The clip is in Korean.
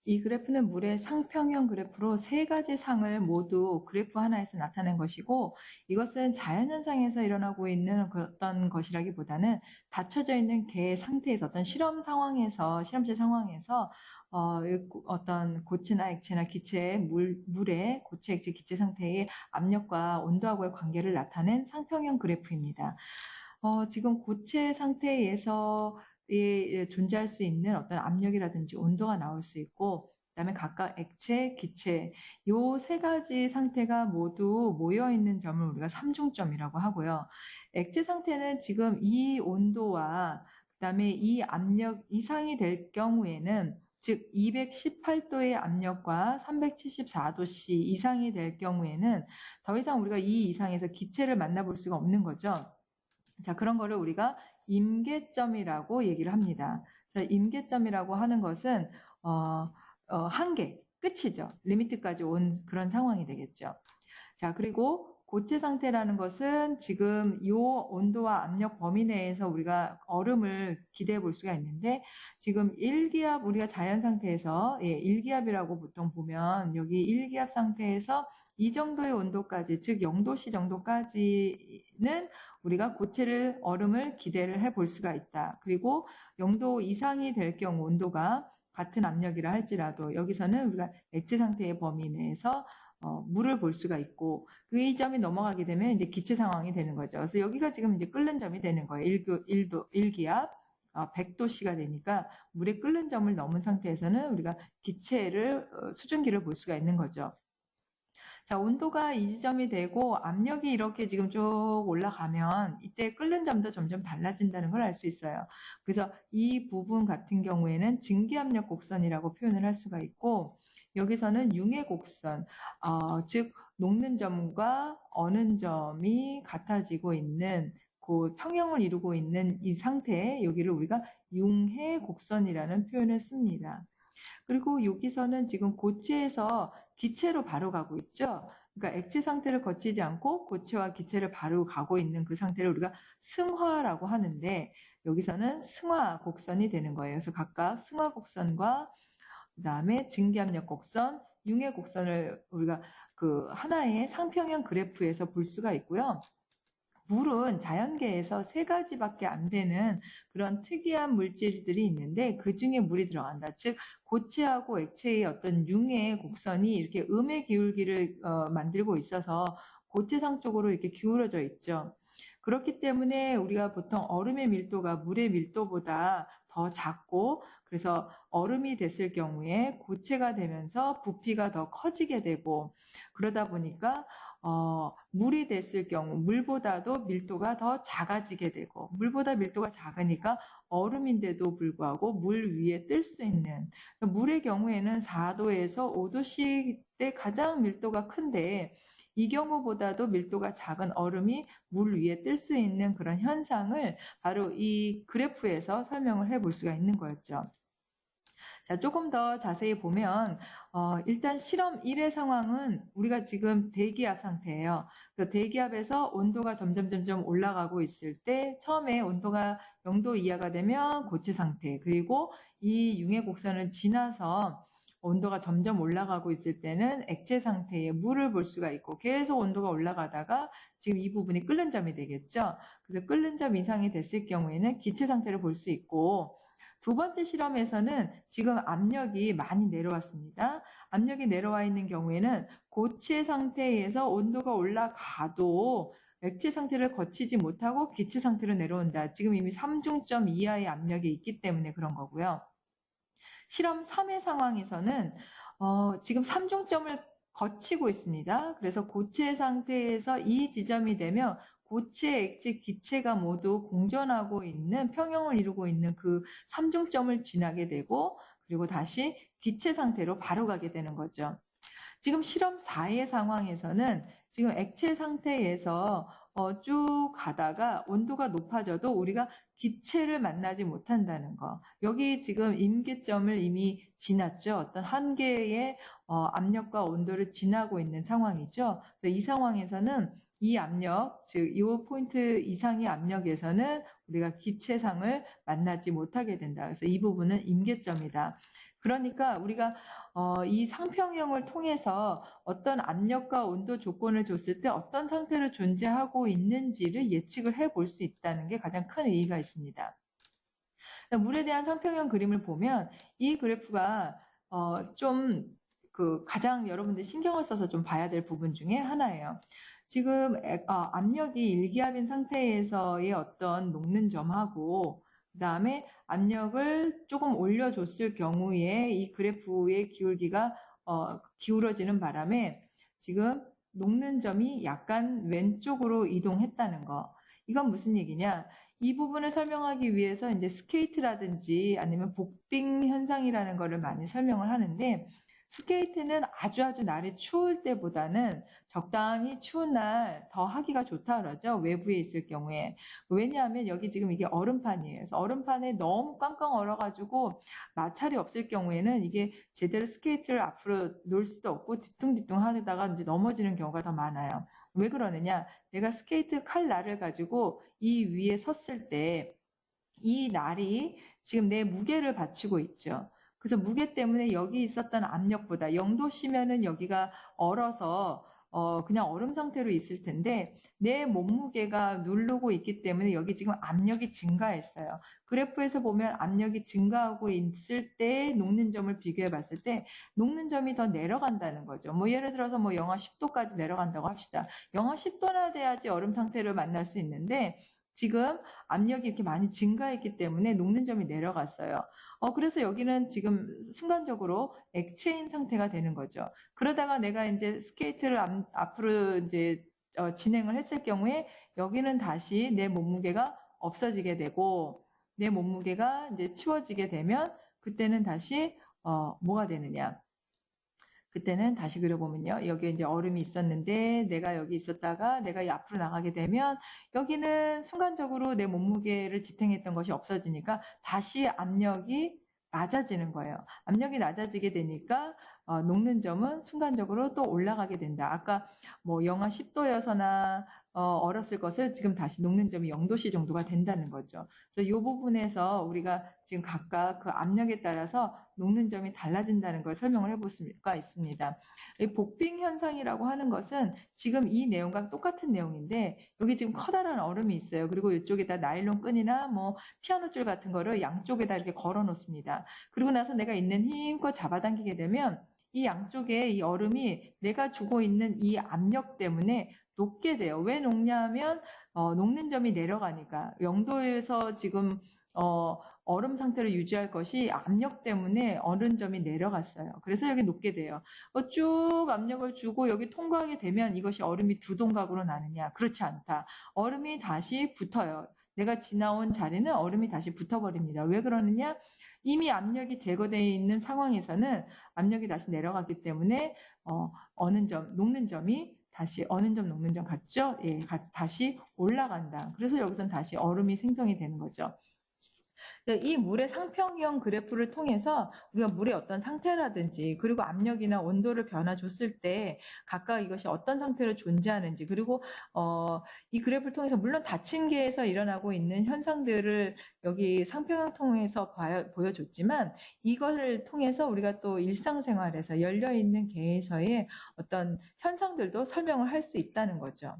이 그래프는 물의 상평형 그래프로 세 가지 상을 모두 그래프 하나에서 나타낸 것이고, 이것은 자연현상에서 일어나고 있는 어떤 것이라기보다는 닫혀져 있는 개 상태에서 어떤 실험실 상황에서 어떤 고체나 액체나 기체의 물의 고체, 액체, 기체 상태의 압력과 온도하고의 관계를 나타낸 상평형 그래프입니다. 지금 고체 상태에서 존재할 수 있는 어떤 압력이라든지 온도가 나올 수 있고, 그다음에 각각 액체, 기체 요 세 가지 상태가 모두 모여 있는 점을 우리가 삼중점이라고 하고요. 액체 상태는 지금 이 온도와 그다음에 이 압력 이상이 될 경우에는, 즉 218도의 압력과 374도씨 이상이 될 경우에는 더 이상 우리가 이 이상에서 기체를 만나볼 수가 없는 거죠. 자, 그런 거를 우리가 임계점이라고 얘기를 합니다. 그래서 임계점이라고 하는 것은 한계, 끝이죠. 리미트까지 온 그런 상황이 되겠죠. 자, 그리고 고체 상태라는 것은 지금 이 온도와 압력 범위 내에서 우리가 얼음을 기대해 볼 수가 있는데, 지금 1기압 우리가 자연 상태에서 1기압이라고 보통 보면, 여기 1기압 상태에서 이 정도의 온도까지, 즉 0도씨 정도까지는 우리가 고체를 얼음을 기대를 해 볼 수가 있다. 그리고 0도 이상이 될 경우 온도가 같은 압력이라 할지라도 여기서는 우리가 액체 상태의 범위 내에서 물을 볼 수가 있고, 그 이 점이 넘어가게 되면 이제 기체 상황이 되는 거죠. 그래서 여기가 지금 이제 끓는 점이 되는 거예요. 1기압 100도씨가 되니까 물의 끓는 점을 넘은 상태에서는 우리가 기체를 수증기를 볼 수가 있는 거죠. 자, 온도가 이 지점이 되고 압력이 이렇게 지금 쭉 올라가면 이때 끓는 점도 점점 달라진다는 걸 알 수 있어요. 그래서 이 부분 같은 경우에는 증기압력 곡선이라고 표현을 할 수가 있고, 여기서는 융의 곡선, 즉 녹는 점과 어는 점이 같아지고 있는 그 평형을 이루고 있는 이 상태에 여기를 우리가 융해 곡선이라는 표현을 씁니다. 그리고 여기서는 지금 고체에서 기체로 바로 가고 있죠. 그러니까 액체 상태를 거치지 않고 고체와 기체를 바로 가고 있는 그 상태를 우리가 승화라고 하는데, 여기서는 승화 곡선이 되는 거예요. 그래서 각각 승화 곡선과 그다음에 증기압력 곡선, 융해 곡선을 우리가 그 하나의 상평형 그래프에서 볼 수가 있고요. 물은 자연계에서 세 가지밖에 안 되는 그런 특이한 물질들이 있는데, 그 중에 물이 들어간다. 즉 고체하고 액체의 어떤 융의 곡선이 이렇게 음의 기울기를 만들고 있어서 고체상 쪽으로 이렇게 기울어져 있죠. 그렇기 때문에 우리가 보통 얼음의 밀도가 물의 밀도보다 더 작고, 그래서 얼음이 됐을 경우에 고체가 되면서 부피가 더 커지게 되고, 그러다 보니까 물이 됐을 경우 물보다도 밀도가 더 작아지게 되고, 물보다 밀도가 작으니까 얼음인데도 불구하고 물 위에 뜰 수 있는, 물의 경우에는 4도에서 5도씩 때 가장 밀도가 큰데, 이 경우보다도 밀도가 작은 얼음이 물 위에 뜰 수 있는 그런 현상을 바로 이 그래프에서 설명을 해볼 수가 있는 거였죠. 자, 조금 더 자세히 보면 일단 실험 1의 상황은 우리가 지금 대기압 상태예요. 그 대기압에서 온도가 점점 올라가고 있을 때, 처음에 온도가 0도 이하가 되면 고체 상태, 그리고 이 융의 곡선을 지나서 온도가 점점 올라가고 있을 때는 액체 상태의 물을 볼 수가 있고, 계속 온도가 올라가다가 지금 이 부분이 끓는 점이 되겠죠. 그래서 끓는 점 이상이 됐을 경우에는 기체 상태를 볼 수 있고, 두 번째 실험에서는 지금 압력이 많이 내려왔습니다. 압력이 내려와 있는 경우에는 고체 상태에서 온도가 올라가도 액체 상태를 거치지 못하고 기체 상태로 내려온다. 지금 이미 3중점 이하의 압력이 있기 때문에 그런 거고요. 실험 3의 상황에서는 지금 3중점을 거치고 있습니다. 그래서 고체 상태에서 이 지점이 되면 고체, 액체, 기체가 모두 공존하고 있는, 평형을 이루고 있는 그 3중점을 지나게 되고, 그리고 다시 기체 상태로 바로 가게 되는 거죠. 지금 실험 4의 상황에서는 지금 액체 상태에서 쭉 가다가 온도가 높아져도 우리가 기체를 만나지 못한다는 거. 여기 지금 임계점을 이미 지났죠. 어떤 한계의 압력과 온도를 지나고 있는 상황이죠. 그래서 이 상황에서는 이 압력, 즉 이 포인트 이상의 압력에서는 우리가 기체상을 만나지 못하게 된다. 그래서 이 부분은 임계점이다. 그러니까 우리가 이 상평형을 통해서 어떤 압력과 온도 조건을 줬을 때 어떤 상태로 존재하고 있는지를 예측을 해볼 수 있다는 게 가장 큰 의의가 있습니다. 물에 대한 상평형 그림을 보면 이 그래프가 좀 가장 여러분들 신경을 써서 좀 봐야 될 부분 중에 하나예요. 지금 압력이 일기압인 상태에서의 어떤 녹는 점하고 그 다음에 압력을 조금 올려줬을 경우에 이 그래프의 기울기가 기울어지는 바람에 지금 녹는 점이 약간 왼쪽으로 이동했다는 거. 이건 무슨 얘기냐? 이 부분을 설명하기 위해서 이제 스케이트라든지 아니면 복빙 현상이라는 거를 많이 설명을 하는데, 스케이트는 아주 날이 추울 때보다는 적당히 추운 날 더 하기가 좋다 그러죠. 외부에 있을 경우에. 왜냐하면 여기 지금 이게 얼음판이에요. 그래서 얼음판에 너무 꽝꽝 얼어가지고 마찰이 없을 경우에는 이게 제대로 스케이트를 앞으로 놓을 수도 없고 뒤뚱뒤뚱 하다가 이제 넘어지는 경우가 더 많아요. 왜 그러느냐? 내가 스케이트 칼날을 가지고 이 위에 섰을 때 이 날이 지금 내 무게를 받치고 있죠. 그래서 무게 때문에 여기 있었던 압력보다 0도씨면은 여기가 얼어서 그냥 얼음 상태로 있을 텐데 내 몸무게가 누르고 있기 때문에 여기 지금 압력이 증가했어요. 그래프에서 보면 압력이 증가하고 있을 때 녹는 점을 비교해 봤을 때 녹는 점이 더 내려간다는 거죠. 뭐 예를 들어서 뭐 영하 10도까지 내려간다고 합시다. 영하 10도나 돼야지 얼음 상태를 만날 수 있는데 지금 압력이 이렇게 많이 증가했기 때문에 녹는 점이 내려갔어요. 그래서 여기는 지금 순간적으로 액체인 상태가 되는 거죠. 그러다가 내가 이제 스케이트를 앞으로 이제 진행을 했을 경우에 여기는 다시 내 몸무게가 없어지게 되고 내 몸무게가 이제 치워지게 되면 그때는 다시 뭐가 되느냐? 그때는 다시 그려보면요. 여기 이제 얼음이 있었는데 내가 여기 있었다가 내가 앞으로 나가게 되면 여기는 순간적으로 내 몸무게를 지탱했던 것이 없어지니까 다시 압력이 낮아지는 거예요. 압력이 낮아지게 되니까 녹는 점은 순간적으로 또 올라가게 된다. 아까 뭐 영하 10도여서나 얼었을 것을 지금 다시 녹는 점이 0도씨 정도가 된다는 거죠. 그래서 이 부분에서 우리가 지금 각각 그 압력에 따라서 녹는 점이 달라진다는 걸 설명을 해볼 수가 있습니다. 이 복빙 현상이라고 하는 것은 지금 이 내용과 똑같은 내용인데 여기 지금 커다란 얼음이 있어요. 그리고 이쪽에다 나일론 끈이나 뭐 피아노 줄 같은 거를 양쪽에다 이렇게 걸어 놓습니다. 그리고 나서 내가 있는 힘껏 잡아당기게 되면 이 양쪽에 이 얼음이 내가 주고 있는 이 압력 때문에 녹게 돼요. 왜 녹냐면 녹는 점이 내려가니까 0도에서 지금 얼음 상태를 유지할 것이 압력 때문에 얼은 점이 내려갔어요. 그래서 여기 녹게 돼요. 쭉 압력을 주고 여기 통과하게 되면 이것이 얼음이 두 동각으로 나느냐? 그렇지 않다. 얼음이 다시 붙어요. 내가 지나온 자리는 얼음이 다시 붙어버립니다. 왜 그러느냐? 이미 압력이 제거되어 있는 상황에서는 압력이 다시 내려갔기 때문에 어는 점, 녹는 점이 다시 어는 점, 녹는 점 같죠? 예, 다시 올라간다. 그래서 여기서는 다시 얼음이 생성이 되는 거죠. 이 물의 상평형 그래프를 통해서 우리가 물의 어떤 상태라든지 그리고 압력이나 온도를 변화 줬을 때 각각 이것이 어떤 상태로 존재하는지 그리고 이 그래프를 통해서 물론 닫힌 계에서 일어나고 있는 현상들을 여기 상평형 통해서 보여줬지만 이것을 통해서 우리가 또 일상생활에서 열려있는 계에서의 어떤 현상들도 설명을 할 수 있다는 거죠.